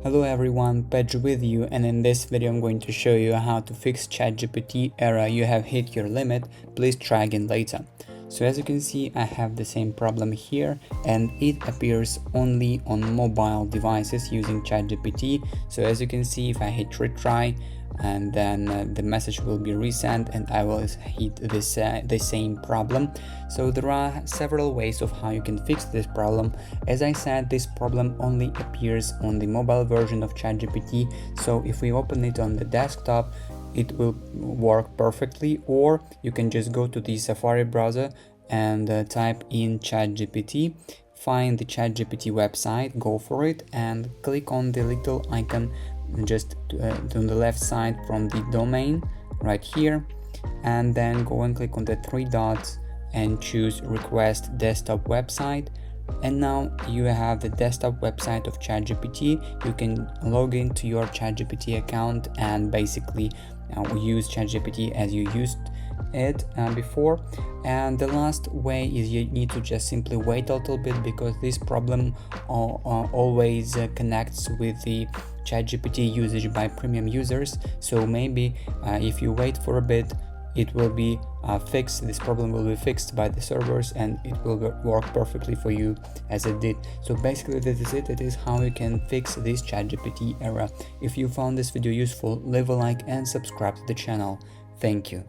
Hello everyone, Pedro with you, and in this video I'm going to show you how to fix ChatGPT error. You have hit your limit, please try again later. So as you can see, I have the same problem here and it appears only on mobile devices using ChatGPT. So as you can see, if I hit retry, and then the message will be resent and I will hit this the same problem. So there are several ways of how you can fix this problem. As I said, this problem only appears on the mobile version of ChatGPT, so if we open it on the desktop it will work perfectly, or you can just go to the Safari browser and type in ChatGPT, find the ChatGPT website, go for it and click on the little icon just on the left side from the domain right here, and then go and click on the three dots and choose request desktop website. And now you have the desktop website of ChatGPT. You can log into your ChatGPT account and basically use ChatGPT as you used it before. And the last way is you need to just simply wait a little bit, because this problem always connects with the ChatGPT usage by premium users. So maybe if you wait for a bit, it will be fixed. This problem will be fixed by the servers and it will work perfectly for you as it did. So basically this is it. It is how you can fix this ChatGPT error. If you found this video useful, leave a like and subscribe to the channel. Thank you.